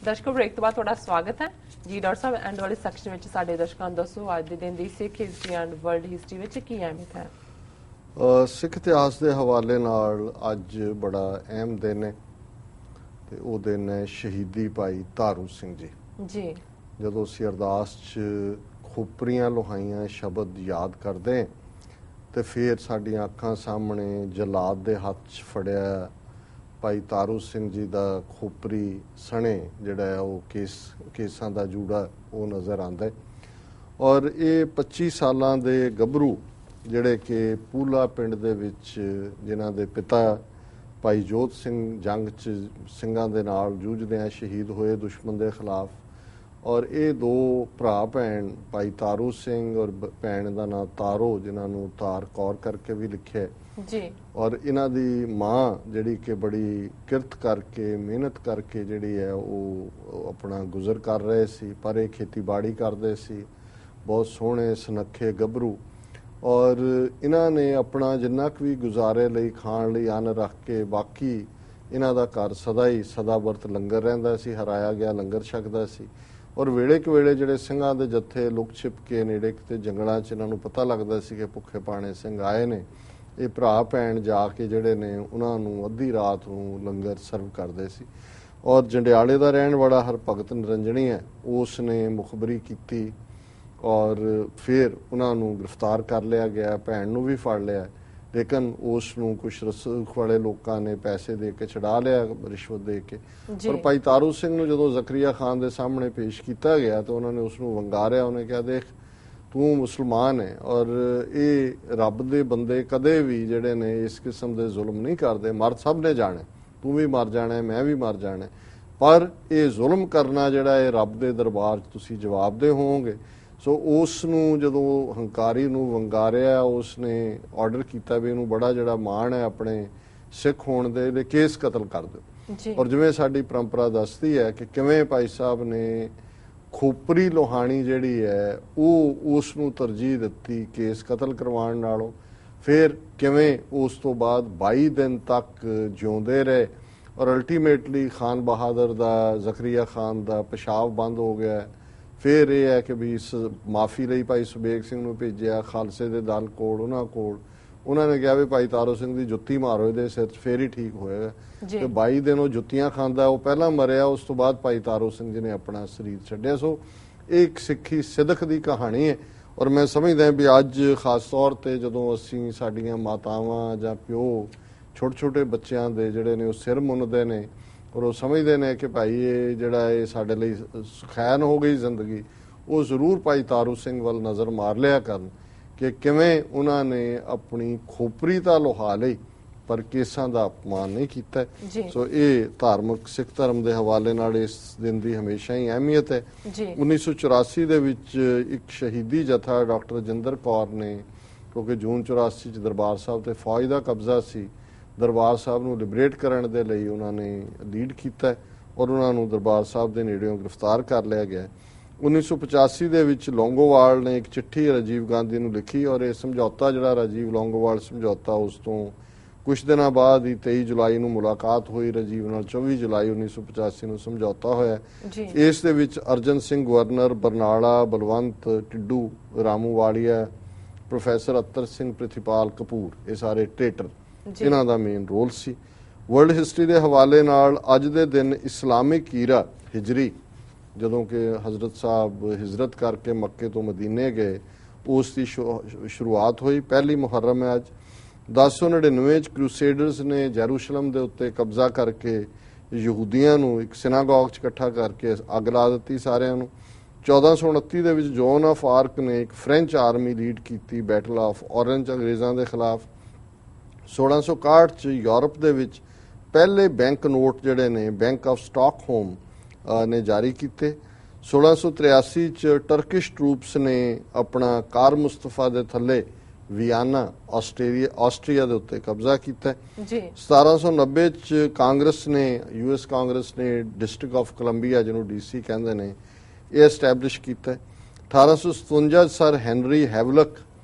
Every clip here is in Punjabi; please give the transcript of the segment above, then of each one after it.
ਦਰਸ਼ਕੋ ਬ੍ਰੇਕ ਤੋਂ ਬਾਅਦ ਤੁਹਾਡਾ ਸਵਾਗਤ ਹੈ ਜੀ। ਡਾਕਟਰ ਸਾਹਿਬ ਐਂਡ ਵਾਲੇ ਸੈਕਸ਼ਨ ਵਿੱਚ ਸਾਡੇ ਦਰਸ਼ਕਾਂ ਨੂੰ ਦੱਸੋ ਅੱਜ ਦੇ ਦਿਨ ਦੀ ਸਿੱਖ ਹਿਸਟਰੀ ਐਂਡ ਵਰਲਡ ਹਿਸਟਰੀ ਵਿੱਚ ਕੀ ਅਹਿਮੀਅਤ ਹੈ। ਸਿੱਖ ਇਤਿਹਾਸ ਦੇ ਹਵਾਲੇ ਨਾਲ ਅੱਜ ਬੜਾ ਅਹਿਮ ਦਿਨ ਹੈ ਤੇ ਉਹ ਦਿਨ ਹੈ ਸ਼ਹੀਦੀ ਭਾਈ ਤਾਰੂ ਸਿੰਘ ਜੀ। ਜਦੋਂ ਅਸੀਂ ਅਰਦਾਸ 'ਚ ਖੋਪਰੀਆਂ ਲੋਹਾਈਆਂ ਸ਼ਬਦ ਯਾਦ ਕਰਦੇ ਤੇ ਫਿਰ ਸਾਡੀਆਂ ਅੱਖਾਂ ਸਾਹਮਣੇ ਜਲਾਦ ਦੇ ਹੱਥ 'ਚ ਫੜਿਆ ਭਾਈ ਤਾਰੂ ਸਿੰਘ ਜੀ ਦਾ ਖੋਪਰੀ ਸਣੇ ਜਿਹੜਾ ਹੈ ਉਹ ਕੇਸਾਂ ਦਾ ਜੂੜਾ ਉਹ ਨਜ਼ਰ ਆਉਂਦਾ ਹੈ। ਔਰ ਇਹ 25 ਸਾਲਾਂ ਦੇ ਗੱਭਰੂ ਜਿਹੜੇ ਕਿ ਪੂਲਾ ਪਿੰਡ ਦੇ ਵਿੱਚ ਜਿਨ੍ਹਾਂ ਦੇ ਪਿਤਾ ਭਾਈ ਜੋਤ ਸਿੰਘ ਜੰਗ 'ਚ ਸਿੰਘਾਂ ਦੇ ਨਾਲ ਜੂਝਦਿਆਂ ਸ਼ਹੀਦ ਹੋਏ ਦੁਸ਼ਮਣ ਦੇ ਖਿਲਾਫ। ਔਰ ਇਹ ਦੋ ਭਰਾ ਭੈਣ ਭਾਈ ਤਾਰੂ ਸਿੰਘ ਔਰ ਭੈਣ ਦਾ ਨਾਮ ਤਾਰੋ ਜਿਨ੍ਹਾਂ ਨੂੰ ਤਾਰ ਕੌਰ ਕਰਕੇ ਵੀ ਲਿਖਿਆ ਜੀ। ਔਰ ਇਹਨਾਂ ਦੀ ਮਾਂ ਜਿਹੜੀ ਕਿ ਬੜੀ ਕਿਰਤ ਕਰਕੇ ਮਿਹਨਤ ਕਰਕੇ ਜਿਹੜੀ ਹੈ ਉਹ ਆਪਣਾ ਗੁਜ਼ਰ ਕਰ ਰਹੇ ਸੀ, ਪਰ ਇਹ ਖੇਤੀਬਾੜੀ ਕਰਦੇ ਸੀ। ਬਹੁਤ ਸੋਹਣੇ ਸੁਨੱਖੇ ਗੱਭਰੂ ਔਰ ਇਹਨਾਂ ਨੇ ਆਪਣਾ ਜਿੰਨਾ ਕੁ ਵੀ ਗੁਜ਼ਾਰੇ ਲਈ ਖਾਣ ਲਈ ਅੰਨ ਰੱਖ ਕੇ ਬਾਕੀ ਇਹਨਾਂ ਦਾ ਘਰ ਸਦਾ ਵਰਤ ਲੰਗਰ ਰਹਿੰਦਾ ਸੀ, ਹਰਾਇਆ ਗਿਆ ਲੰਗਰ ਛਕਦਾ ਸੀ। ਔਰ ਵੇਲੇ ਕੁ ਵੇਲੇ ਜਿਹੜੇ ਸਿੰਘਾਂ ਦੇ ਜੱਥੇ ਲੁਕ ਛਿਪ ਕੇ ਨੇੜੇ ਕਿਤੇ ਜੰਗਲਾਂ 'ਚ ਇਹਨਾਂ ਨੂੰ ਪਤਾ ਲੱਗਦਾ ਸੀ ਕਿ ਭੁੱਖੇ ਪਾਣੇ ਸਿੰਘ ਆਏ ਨੇ, ਇਹ ਭਰਾ ਭੈਣ ਜਾ ਕੇ ਜਿਹੜੇ ਨੇ ਉਹਨਾਂ ਨੂੰ ਅੱਧੀ ਰਾਤ ਨੂੰ ਲੰਗਰ ਸਰਵ ਕਰਦੇ ਸੀ। ਔਰ ਜੰਡਿਆਲੇ ਦਾ ਰਹਿਣ ਵਾਲਾ ਹਰਭਗਤ ਨਿਰੰਜਣੀ ਹੈ, ਉਸ ਨੇ ਮੁਖਬਰੀ ਕੀਤੀ ਔਰ ਫਿਰ ਉਹਨਾਂ ਨੂੰ ਗ੍ਰਿਫਤਾਰ ਕਰ ਲਿਆ ਗਿਆ, ਭੈਣ ਨੂੰ ਵੀ ਫੜ ਲਿਆ, ਲੇਕਿਨ ਉਸ ਨੂੰ ਕੁਛ ਰਸੂਖ ਵਾਲੇ ਲੋਕਾਂ ਨੇ ਪੈਸੇ ਦੇ ਕੇ ਛਡਾ ਲਿਆ, ਰਿਸ਼ਵਤ ਦੇ ਕੇ। ਪਰ ਭਾਈ ਤਾਰੂ ਸਿੰਘ ਨੂੰ ਜਦੋਂ ਜ਼ਕਰੀਆ ਖਾਨ ਦੇ ਸਾਹਮਣੇ ਪੇਸ਼ ਕੀਤਾ ਗਿਆ ਤਾਂ ਉਹਨਾਂ ਨੇ ਉਸ ਨੂੰ ਵੰਗਾਰਿਆ। ਉਹਨੇ ਕਿਹਾ, ਦੇਖ ਤੂੰ ਮੁਸਲਮਾਨ ਹੈ ਔਰ ਇਹ ਰੱਬ ਦੇ ਬੰਦੇ ਕਦੇ ਵੀ ਜਿਹੜੇ ਨੇ ਇਸ ਕਿਸਮ ਦੇ ਜ਼ੁਲਮ ਨਹੀਂ ਕਰਦੇ, ਮਰ ਸਭ ਨੇ ਜਾਣਾ, ਤੂੰ ਵੀ ਮਰ ਜਾਣਾ, ਮੈਂ ਵੀ ਮਰ ਜਾਣਾ, ਪਰ ਇਹ ਜ਼ੁਲਮ ਕਰਨਾ ਜਿਹੜਾ ਇਹ ਰੱਬ ਦੇ ਦਰਬਾਰ 'ਚ ਤੁਸੀਂ ਜਵਾਬਦੇ ਹੋਵੋਗੇ। ਸੋ ਉਸ ਨੂੰ ਜਦੋਂ ਹੰਕਾਰੀ ਨੂੰ ਵੰਗਾਰਿਆ, ਉਸ ਨੇ ਆਰਡਰ ਕੀਤਾ ਵੀ ਇਹਨੂੰ ਬੜਾ ਜਿਹੜਾ ਮਾਣ ਹੈ ਆਪਣੇ ਸਿੱਖ ਹੋਣ ਦੇ, ਇਹਦੇ ਕੇਸ ਕਤਲ ਕਰ ਦਿਓ। ਔਰ ਜਿਵੇਂ ਸਾਡੀ ਪਰੰਪਰਾ ਦੱਸਦੀ ਹੈ ਕਿ ਕਿਵੇਂ ਭਾਈ ਸਾਹਿਬ ਨੇ ਖੋਪਰੀ ਲੋਹਾਣੀ ਜਿਹੜੀ ਹੈ ਉਹ ਉਸ ਨੂੰ ਤਰਜੀਹ ਦਿੱਤੀ ਕੇਸ ਕਤਲ ਕਰਵਾਉਣ ਨਾਲੋਂ। ਫਿਰ ਕਿਵੇਂ ਉਸ ਤੋਂ ਬਾਅਦ 22 ਦਿਨ ਤੱਕ ਜਿਉਂਦੇ ਰਹੇ ਔਰ ਅਲਟੀਮੇਟਲੀ ਖਾਨ ਬਹਾਦਰ ਦਾ ਜ਼ਕਰੀਆ ਖਾਨ ਦਾ ਪਿਸ਼ਾਬ ਬੰਦ ਹੋ ਗਿਆ। ਫਿਰ ਇਹ ਹੈ ਕਿ ਵੀ ਇਸ ਮਾਫੀ ਲਈ ਭਾਈ ਸੁਬੇਗ ਸਿੰਘ ਨੂੰ ਭੇਜਿਆ ਖਾਲਸੇ ਦੇ ਦਲ ਕੋਲ, ਉਹਨਾਂ ਨੇ ਕਿਹਾ ਵੀ ਭਾਈ ਤਾਰੂ ਸਿੰਘ ਦੀ ਜੁੱਤੀ ਮਾਰੋ ਇਹਦੇ ਸਿਰ 'ਚ, ਫੇਰ ਹੀ ਠੀਕ ਹੋਏਗਾ। ਤੇ 22 ਦਿਨ ਉਹ ਜੁੱਤੀਆਂ ਖਾਂਦਾ, ਉਹ ਪਹਿਲਾਂ ਮਰਿਆ, ਉਸ ਤੋਂ ਬਾਅਦ ਭਾਈ ਤਾਰੂ ਸਿੰਘ ਜੀ ਨੇ ਆਪਣਾ ਸਰੀਰ ਛੱਡਿਆ। ਸੋ ਇਹ ਇੱਕ ਸਿੱਖੀ ਸਿਦਕ ਦੀ ਕਹਾਣੀ ਹੈ। ਔਰ ਮੈਂ ਸਮਝਦਾ ਵੀ ਅੱਜ ਖਾਸ ਤੌਰ ਤੇ ਜਦੋਂ ਅਸੀਂ ਸਾਡੀਆਂ ਮਾਤਾਵਾਂ ਜਾਂ ਪਿਓ ਛੋਟੇ ਛੋਟੇ ਬੱਚਿਆਂ ਦੇ ਜਿਹੜੇ ਨੇ ਉਹ ਸਿਰ ਮੁੰਨਦੇ ਨੇ ਔਰ ਉਹ ਸਮਝਦੇ ਨੇ ਕਿ ਭਾਈ ਇਹ ਜਿਹੜਾ ਇਹ ਸਾਡੇ ਲਈ ਸੁਖੈਨ ਹੋ ਗਈ ਜ਼ਿੰਦਗੀ, ਉਹ ਜ਼ਰੂਰ ਭਾਈ ਤਾਰੂ ਸਿੰਘ ਵੱਲ ਨਜ਼ਰ ਮਾਰ ਲਿਆ ਕਰਨ ਕਿ ਕਿਵੇਂ ਉਹਨਾਂ ਨੇ ਆਪਣੀ ਖੋਪਰੀ ਤਾਂ ਲੋਹਾ ਲਈ ਪਰ ਕੇਸਾਂ ਦਾ ਅਪਮਾਨ ਨਹੀਂ ਕੀਤਾ। ਸੋ ਇਹ ਧਾਰਮਿਕ ਸਿੱਖ ਧਰਮ ਦੇ ਹਵਾਲੇ ਨਾਲ ਇਸ ਦਿਨ ਦੀ ਹਮੇਸ਼ਾ ਹੀ ਅਹਿਮੀਅਤ ਹੈ। 1984 ਦੇ ਵਿੱਚ ਇੱਕ ਸ਼ਹੀਦੀ ਜਥਾ ਡਾਕਟਰ ਰਜਿੰਦਰ ਕੌਰ ਨੇ, ਕਿਉਂਕਿ ਜੂਨ 84 ਚ ਦਰਬਾਰ ਸਾਹਿਬ ਤੇ ਫੌਜ ਦਾ ਕਬਜ਼ਾ ਸੀ, ਦਰਬਾਰ ਸਾਹਿਬ ਨੂੰ ਲਿਬਰੇਟ ਕਰਨ ਦੇ ਲਈ ਉਹਨਾਂ ਨੇ ਲੀਡ ਕੀਤਾ ਔਰ ਉਹਨਾਂ ਨੂੰ ਦਰਬਾਰ ਸਾਹਿਬ ਦੇ ਨੇੜਿਓਂ ਗ੍ਰਿਫਤਾਰ ਕਰ ਲਿਆ ਗਿਆ। 1985 ਦੇ ਵਿੱਚ ਲੌਂਗੋਵਾਲ ਨੇ ਇੱਕ ਚਿੱਠੀ ਰਾਜੀਵ ਗਾਂਧੀ ਨੂੰ ਲਿਖੀ ਔਰ ਇਹ ਸਮਝੌਤਾ ਜਿਹੜਾ ਰਾਜੀਵ ਲੌਂਗੋਵਾਲ ਸਮਝੌਤਾ, ਉਸ ਤੋਂ ਕੁਝ ਦਿਨਾਂ ਬਾਅਦ ਹੀ 23 ਜੁਲਾਈ ਨੂੰ ਮੁਲਾਕਾਤ ਹੋਈ ਰਾਜੀਵ ਨਾਲ, 24 ਜੁਲਾਈ 1985 ਨੂੰ ਸਮਝੌਤਾ ਹੋਇਆ। ਇਸ ਦੇ ਵਿੱਚ ਅਰਜਨ ਸਿੰਘ ਗਵਰਨਰ, ਬਰਨਾਲਾ ਬਲਵੰਤ ਟਿੱਡੂ, ਰਾਮੂ ਵਾਲੀਆ, ਪ੍ਰੋਫੈਸਰ ਅਤਰ ਸਿੰਘ, ਪ੍ਰਿਥੀਪਾਲ ਕਪੂਰ, ਇਹ ਸਾਰੇ ਟ੍ਰੇਟਰ, ਇਹਨਾਂ ਦਾ ਮੇਨ ਰੋਲ ਸੀ। ਵਰਲਡ ਹਿਸਟਰੀ ਦੇ ਹਵਾਲੇ ਨਾਲ ਅੱਜ ਦੇ ਦਿਨ ਇਸਲਾਮਿਕ ਈਰਾ ਹਿਜਰੀ, ਜਦੋਂ ਕਿ ਹਜ਼ਰਤ ਸਾਹਿਬ ਹਿਜਰਤ ਕਰਕੇ ਮੱਕੇ ਤੋਂ ਮਦੀਨੇ ਗਏ, ਉਸ ਦੀ ਸ਼ੁਰੂਆਤ ਹੋਈ। ਪਹਿਲੀ ਮੁਹਰਮ ਹੈ ਅੱਜ। 1099 ਚ ਕਰੂਸੇਡਰਸ ਨੇ ਜੈਰੂਸ਼ਲਮ ਦੇ ਉੱਤੇ ਕਬਜ਼ਾ ਕਰਕੇ ਯਹੂਦੀਆਂ ਨੂੰ ਇੱਕ ਸਿਨਾਗੋਗ 'ਚ ਇਕੱਠਾ ਕਰਕੇ ਅੱਗ ਲਾ ਦਿੱਤੀ ਸਾਰਿਆਂ ਨੂੰ। 1429 ਦੇ ਵਿੱਚ ਜੋਨ ਆਫ ਆਰਕ ਨੇ ਇੱਕ ਫ੍ਰੈਂਚ ਆਰਮੀ ਲੀਡ ਕੀਤੀ ਬੈਟਲ ਆਫ ਔਰੰਜ ਅੰਗਰੇਜ਼ਾਂ ਦੇ ਖਿਲਾਫ। 1661 ਚ ਯੂਰਪ ਦੇ ਵਿੱਚ ਪਹਿਲੇ ਬੈਂਕ ਨੋਟ ਜਿਹੜੇ ਨੇ ਬੈਂਕ ਆਫ ਸਟਾਕਹੋਮ ਨੇ ਜਾਰੀ ਕੀਤੇ। 1683 ਚ ਟਰਕਿਸ਼ ਟਰੂਪਸ ਨੇ ਆਪਣਾ ਕਾਰ ਮੁਸਤਫਾ ਦੇ ਥੱਲੇ ਵਿਆਨਾ ਆਸਟਰੀਆ ਦੇ ਉੱਤੇ ਕਬਜ਼ਾ ਕੀਤਾ। 1790 ਚ ਕਾਂਗਰਸ ਨੇ, US ਕਾਂਗਰਸ ਨੇ ਡਿਸਟ੍ਰਿਕਟ ਆਫ ਕੋਲੰਬੀਆ ਜਿਹਨੂੰ DC ਕਹਿੰਦੇ ਨੇ, ਇਹ ਐਸਟੈਬਲਿਸ਼ ਕੀਤਾ। 1857 ਸਰ ਹੈਨਰੀ ਹੈਵਲਕ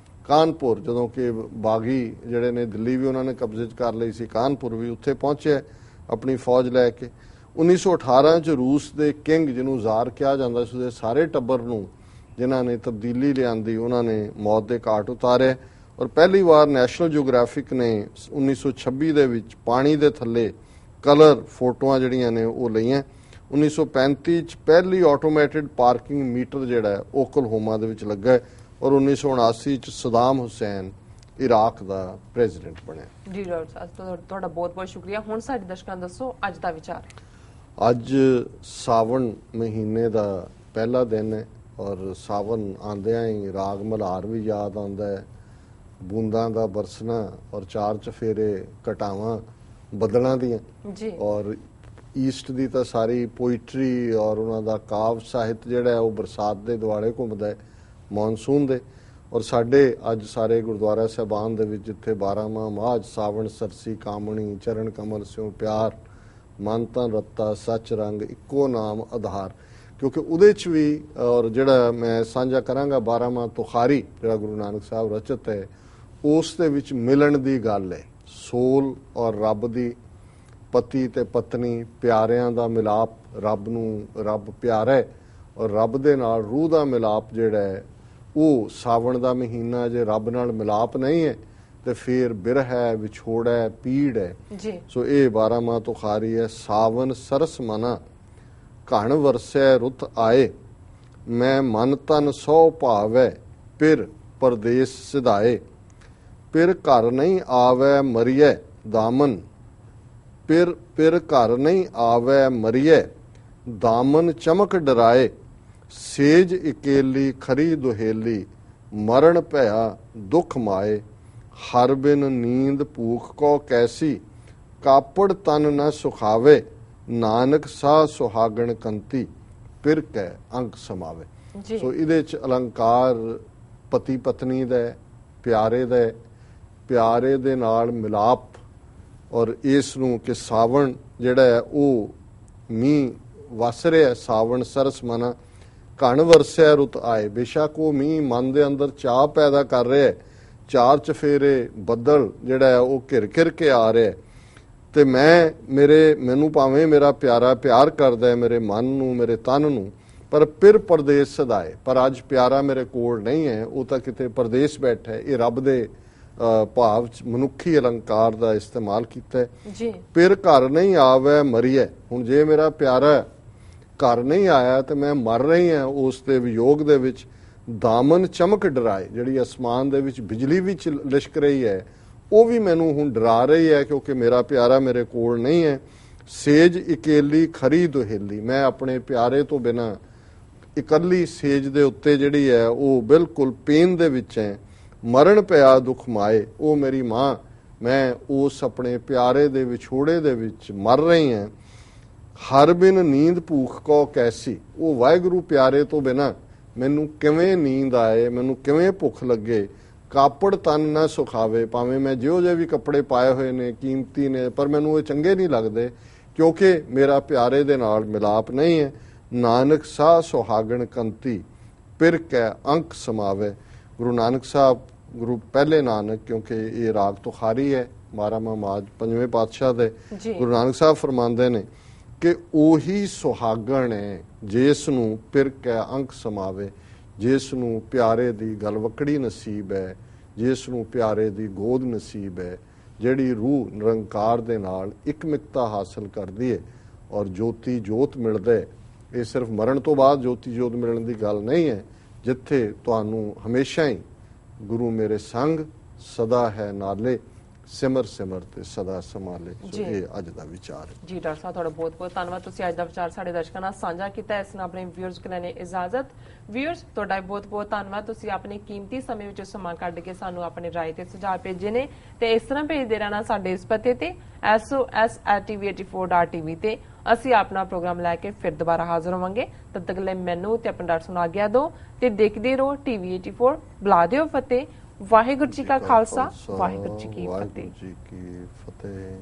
ਕਾਨਪੁਰ, ਜਦੋਂ ਕਿ ਬਾਗੀ ਜਿਹੜੇ ਨੇ ਦਿੱਲੀ ਵੀ ਉਹਨਾਂ ਨੇ ਕਬਜ਼ੇ 'ਚ ਕਰ ਲਈ ਸੀ, ਕਾਨਪੁਰ ਵੀ ਉੱਥੇ ਪਹੁੰਚਿਆ ਆਪਣੀ ਫੌਜ ਲੈ ਕੇ। 1918 ਚ ਰੂਸ ਦੇ ਕਿੰਗ ਜਿਹਨੂੰ ਜ਼ਾਰ ਕਿਹਾ ਜਾਂਦਾ ਸੀ ਉਹਦੇ ਸਾਰੇ ਟੱਬਰ ਨੂੰ ਜਿਨ੍ਹਾਂ ਨੇ ਤਬਦੀਲੀ ਲਿਆਂਦੀ ਉਹਨਾਂ ਨੇ ਮੌਤ ਦੇ ਘਾਟ ਉਤਾਰਿਆ। ਔਰ ਪਹਿਲੀ ਵਾਰ ਨੈਸ਼ਨਲ ਜਿਓਗ੍ਰਾਫਿਕ ਨੇ 1926 ਦੇ ਵਿੱਚ ਪਾਣੀ ਦੇ ਥੱਲੇ ਕਲਰ ਫੋਟੋਆਂ ਜਿਹੜੀਆਂ ਨੇ ਉਹ ਲਈਆਂ। 1935 ਚ ਪਹਿਲੀ ਆਟੋਮੈਟਿਡ ਪਾਰਕਿੰਗ ਮੀਟਰ ਜਿਹੜਾ ਹੈ ਓਕਲਹੋਮਾ ਦੇ ਵਿੱਚ ਲੱਗਾ ਹੈ। ਔਰ 1979 ਚ ਸਦਾਮ ਹੁਸੈਨ ਇਰਾਕ ਦਾ ਪ੍ਰੈਜ਼ੀਡੈਂਟ ਬਣਿਆ। ਜੀ ਡਾਕਟਰ ਸਾਹਿਬ ਤੁਹਾਡਾ ਬਹੁਤ ਬਹੁਤ ਸ਼ੁਕਰੀਆ। ਹੁਣ ਸਾਡੇ ਦਰਸ਼ਕਾਂ ਨੂੰ ਦੱਸੋ ਅੱਜ ਦਾ ਵਿਚਾਰ। ਅੱਜ ਸਾਵਣ ਮਹੀਨੇ ਦਾ ਪਹਿਲਾ ਦਿਨ ਹੈ ਔਰ ਸਾਵਣ ਆਉਂਦਿਆਂ ਹੀ ਰਾਗ ਮਲਹਾਰ ਵੀ ਯਾਦ ਆਉਂਦਾ ਹੈ, ਬੂੰਦਾਂ ਦਾ ਬਰਸਣਾ ਔਰ ਚਾਰ ਚਫੇਰੇ ਘਟਾਵਾਂ ਬੱਦਲਾਂ ਦੀਆਂ ਜੀ। ਔਰ ਈਸਟ ਦੀ ਤਾਂ ਸਾਰੀ ਪੋਇਟਰੀ ਔਰ ਉਹਨਾਂ ਦਾ ਕਾਵ ਸਾਹਿਤ ਜਿਹੜਾ ਹੈ ਉਹ ਬਰਸਾਤ ਦੇ ਦੁਆਲੇ ਘੁੰਮਦਾ ਹੈ, ਮੌਨਸੂਨ ਦੇ। ਔਰ ਸਾਡੇ ਅੱਜ ਸਾਰੇ ਗੁਰਦੁਆਰਾ ਸਾਹਿਬਾਨ ਦੇ ਵਿੱਚ ਜਿੱਥੇ 12 ਮਾਹ ਸਾਵਣ ਸਰਸੀ ਕਾਮਣੀ ਚਰਨ ਕਮਲ ਸਿਉ ਪਿਆਰ ਮਨ ਤਨ ਰੱਤਾ ਸੱਚ ਰੰਗ ਇੱਕੋ ਨਾਮ ਆਧਾਰ, ਕਿਉਂਕਿ ਉਹਦੇ ਚ ਵੀ ਔਰ ਜਿਹੜਾ ਮੈਂ ਸਾਂਝਾ ਕਰਾਂਗਾ 12 ਮਾਹ ਤੁਖਾਰੀ ਜਿਹੜਾ ਗੁਰੂ ਨਾਨਕ ਸਾਹਿਬ ਰਚਿਤ ਹੈ ਉਸ ਦੇ ਵਿੱਚ ਮਿਲਣ ਦੀ ਗੱਲ ਹੈ। ਸੋਲ ਔਰ ਰੱਬ ਦੀ, ਪਤੀ ਤੇ ਪਤਨੀ ਪਿਆਰਿਆਂ ਦਾ ਮਿਲਾਪ, ਰੱਬ ਨੂੰ ਰੱਬ ਪਿਆਰਾ ਹੈ ਔਰ ਰੱਬ ਦੇ ਨਾਲ ਰੂਹ ਦਾ ਮਿਲਾਪ ਜਿਹੜਾ ਹੈ ਉਹ ਸਾਵਣ ਦਾ ਮਹੀਨਾ ਜੇ ਰੱਬ ਨਾਲ ਮਿਲਾਪ ਨਹੀਂ ਹੈ ਤੇ ਫਿਰ ਬਿਰਹ ਹੈ, ਵਿਛੋੜ ਹੈ, ਪੀੜ ਹੈ ਜੀ। ਸੋ ਇਹ 12 ਮਾਹ ਤੁਖਾਰੀ ਹੈ। ਸਾਵਨ ਸਰਸ ਮਨਾ ਘਣ ਵਰਸੈ ਰੁੱਤ ਆਏ, ਮੈਂ ਮਨ ਤਨ ਸੋ ਭਾਵੈ ਫਿਰ ਪਰਦੇਸ ਸਿਧਾਏ, ਫਿਰ ਘਰ ਨਹੀਂ ਆਵੈ ਮਰੀਐ ਦਾਮਨ, ਫਿਰ ਘਰ ਨਹੀਂ ਆਵੈ ਮਰੀਐ ਦਾਮਨ ਚਮਕ ਡਰਾਏ, ਸੇਜ ਇਕੇਲੀ ਖਰੀ ਦੁਹੇਲੀ ਮਰਨ ਭਇਆ ਦੁਖ ਮਾਏ, ਹਰ ਬਿਨ ਨੀਂਦ ਭੂਖ ਕੋ ਕੈਸੀ ਕਾਪੜ ਤਨ ਨ ਸੁਖਾਵੇ, ਨਾਨਕ ਸਾਹ ਸੁਹਾਗਣ ਕੰਤੀ ਫਿਰ ਕੈ ਅੰਕ ਸਮਾਵੇ। ਸੋ ਇਹਦੇ ਚ ਅਲੰਕਾਰ ਪਤੀ ਪਤਨੀ ਦਾ, ਪਿਆਰੇ ਦਾ, ਪਿਆਰੇ ਦੇ ਨਾਲ ਮਿਲਾਪ ਔਰ ਇਸ ਨੂੰ ਕਿ ਸਾਵਣ ਜਿਹੜਾ ਹੈ ਉਹ ਮੀਂਹ ਵਸ ਰਿਹਾ, ਸਾਵਣ ਸਰਸ ਮਨਾ ਘਣ ਵਰਸਿਆ ਰੁੱਤ ਆਏ। ਬੇਸ਼ੱਕ ਉਹ ਮੀਂਹ ਮਨ ਦੇ ਅੰਦਰ ਚਾਹ ਪੈਦਾ ਕਰ ਰਿਹਾ, ਚਾਰ ਚਫੇਰੇ ਬੱਦਲ ਜਿਹੜਾ ਹੈ ਉਹ ਘਿਰ ਘਿਰ ਕੇ ਆ ਰਿਹਾ ਤੇ ਮੈਨੂੰ ਭਾਵੇਂ ਮੇਰਾ ਪਿਆਰਾ ਪਿਆਰ ਕਰਦਾ ਹੈ ਮੇਰੇ ਮਨ ਨੂੰ ਮੇਰੇ ਤਨ ਨੂੰ, ਪਰ ਫਿਰ ਪਰਦੇਸ ਸਦਾਏ, ਪਰ ਅੱਜ ਪਿਆਰਾ ਮੇਰੇ ਕੋਲ ਨਹੀਂ ਹੈ, ਉਹ ਤਾਂ ਕਿਤੇ ਪਰਦੇਸ ਬੈਠਾ ਹੈ। ਇਹ ਰੱਬ ਦੇ ਭਾਵ ਚ ਮਨੁੱਖੀ ਅਲੰਕਾਰ ਦਾ ਇਸਤੇਮਾਲ ਕੀਤਾ ਹੈ। ਫਿਰ ਘਰ ਨਹੀਂ ਆਵੈ ਮਰੀਐ, ਹੁਣ ਜੇ ਮੇਰਾ ਪਿਆਰਾ ਘਰ ਨਹੀਂ ਆਇਆ ਤੇ ਮੈਂ ਮਰ ਰਹੀ ਹਾਂ ਉਸ ਦੇ ਵਿਯੋਗ ਦੇ ਵਿੱਚ। ਦਾਮਨ ਚਮਕ ਡਰਾਏ, ਜਿਹੜੀ ਅਸਮਾਨ ਦੇ ਵਿੱਚ ਬਿਜਲੀ ਵੀ ਲਿਸ਼ਕ ਰਹੀ ਹੈ ਉਹ ਵੀ ਮੈਨੂੰ ਹੁਣ ਡਰਾ ਰਹੀ ਹੈ ਕਿਉਂਕਿ ਮੇਰਾ ਪਿਆਰਾ ਮੇਰੇ ਕੋਲ ਨਹੀਂ ਹੈ। ਸੇਜ ਇਕੇਲੀ ਖਰੀ ਦੁਹੇਲੀ, ਮੈਂ ਆਪਣੇ ਪਿਆਰੇ ਤੋਂ ਬਿਨਾਂ ਇਕੱਲੀ ਸੇਜ ਦੇ ਉੱਤੇ ਜਿਹੜੀ ਹੈ ਉਹ ਬਿਲਕੁਲ ਪੇਨ ਦੇ ਵਿੱਚ ਹੈ। ਮਰਨ ਪਿਆ ਦੁੱਖ ਮਾਏ, ਉਹ ਮੇਰੀ ਮਾਂ, ਮੈਂ ਉਸ ਆਪਣੇ ਪਿਆਰੇ ਦੇ ਵਿਛੋੜੇ ਦੇ ਵਿੱਚ ਮਰ ਰਹੀ ਹਾਂ। ਹਰ ਬਿਨ ਨੀਂਦ ਭੂਖ ਕੋ ਕੈਸੀ, ਉਹ ਵਾਹਿਗੁਰੂ ਪਿਆਰੇ ਤੋਂ ਬਿਨਾਂ ਮੈਨੂੰ ਕਿਵੇਂ ਨੀਂਦ ਆਏ, ਮੈਨੂੰ ਕਿਵੇਂ ਭੁੱਖ ਲੱਗੇ। ਕਾਪੜ ਤਨ ਨਾ ਸੁਖਾਵੇ, ਭਾਵੇਂ ਮੈਂ ਜਿਹੋ ਜਿਹੇ ਵੀ ਕੱਪੜੇ ਪਾਏ ਹੋਏ ਨੇ ਕੀਮਤੀ ਨੇ ਪਰ ਮੈਨੂੰ ਉਹ ਚੰਗੇ ਨਹੀਂ ਲੱਗਦੇ ਕਿਉਂਕਿ ਮੇਰਾ ਪਿਆਰੇ ਦੇ ਨਾਲ ਮਿਲਾਪ ਨਹੀਂ ਹੈ। ਨਾਨਕ ਸਾਹ ਸੁਹਾਗਣ ਕੰਤੀ ਫਿਰ ਕੈ ਅੰਕ ਸਮਾਵੇ। ਗੁਰੂ ਨਾਨਕ ਸਾਹਿਬ, ਗੁਰੂ ਪਹਿਲੇ ਨਾਨਕ, ਕਿਉਂਕਿ ਇਹ ਰਾਗ ਤੁਖਾਰੀ ਹੈ 12 ਮਾਹ ਪੰਜਵੇਂ ਪਾਤਸ਼ਾਹ ਦੇ, ਗੁਰੂ ਨਾਨਕ ਸਾਹਿਬ ਫਰਮਾਉਂਦੇ ਨੇ ਕਿ ਉਹੀ ਸੁਹਾਗਣ ਹੈ ਜਿਸ ਨੂੰ ਫਿਰ ਕੈ ਅੰਕ ਸਮਾਵੇ, ਜਿਸ ਨੂੰ ਪਿਆਰੇ ਦੀ ਗਲਵਕੜੀ ਨਸੀਬ ਹੈ, ਜਿਸ ਨੂੰ ਪਿਆਰੇ ਦੀ ਗੋਦ ਨਸੀਬ ਹੈ, ਜਿਹੜੀ ਰੂਹ ਨਿਰੰਕਾਰ ਦੇ ਨਾਲ ਇਕਮਿਕਤਾ ਹਾਸਲ ਕਰਦੀ ਹੈ ਔਰ ਜੋਤੀ ਜੋਤ ਮਿਲਦਾ ਹੈ। ਇਹ ਸਿਰਫ ਮਰਨ ਤੋਂ ਬਾਅਦ ਜੋਤੀ ਜੋਤ ਮਿਲਣ ਦੀ ਗੱਲ ਨਹੀਂ ਹੈ, ਜਿੱਥੇ ਤੁਹਾਨੂੰ ਹਮੇਸ਼ਾ ਹੀ ਗੁਰੂ ਮੇਰੇ ਸੰਗ ਸਦਾ ਹੈ ਨਾਲੇ, ਸਿਮਰ ਸਿਮਰ ਤੇ ਸਦਾ ਸੰਭਾਲੇ। ਸੋ ਇਹ ਅੱਜ ਦਾ ਵਿਚਾਰ ਹੈ ਜੀ। ਡਾਕਟਰ ਸਾਹਿਬ ਤੁਹਾਡਾ ਬਹੁਤ ਬਹੁਤ ਧੰਨਵਾਦ, ਤੁਸੀਂ ਅੱਜ ਦਾ ਵਿਚਾਰ ਸਾਡੇ ਦਰਸ਼ਕਾਂ ਨਾਲ ਸਾਂਝਾ ਕੀਤਾ। ਇਸ ਨਾਲ ਆਪਣੇ ਵਿਊਅਰਸ ਕੋਲ ਲੈਣੇ ਇਜਾਜ਼ਤ। ਵਿਊਅਰਸ ਤੁਹਾਡਾ ਬਹੁਤ ਬਹੁਤ ਧੰਨਵਾਦ, ਤੁਸੀਂ ਆਪਣੇ ਕੀਮਤੀ ਸਮੇਂ ਵਿੱਚ ਸਮਾਂ ਕੱਢ ਕੇ ਸਾਨੂੰ ਆਪਣੇ ਰਾਏ ਤੇ ਸੁਝਾਅ ਭੇਜੇ ਨੇ ਤੇ ਇਸ ਤਰ੍ਹਾਂ ਭੇਜਦੇ ਰਹਿਣਾ ਸਾਡੇ ਇਸ ਪਤੇ ਤੇ sos@tv84.tv ਤੇ। ਅਸੀਂ ਆਪਣਾ ਪ੍ਰੋਗਰਾਮ ਲੈ ਕੇ ਫਿਰ ਦੁਬਾਰਾ ਹਾਜ਼ਰ ਹੋਵਾਂਗੇ। ਤਦ ਤੱਕ ਲਈ ਮੈਨੂੰ ਤੇ ਆਪਣੇ ਡਾਕਟਰ ਨੂੰ ਆਗਿਆ ਦਿਓ ਤੇ ਦੇਖਦੇ ਰਹੋ TV84। ਬੁਲਾ ਦਿਓ ਫਤਿਹ। ਵਾਹਿਗੁਰੂ ਜੀ ਕਾ ਖਾਲਸਾ, ਵਾਹਿਗੁਰੂ ਜੀ ਕੀ ਫਤਿਹ।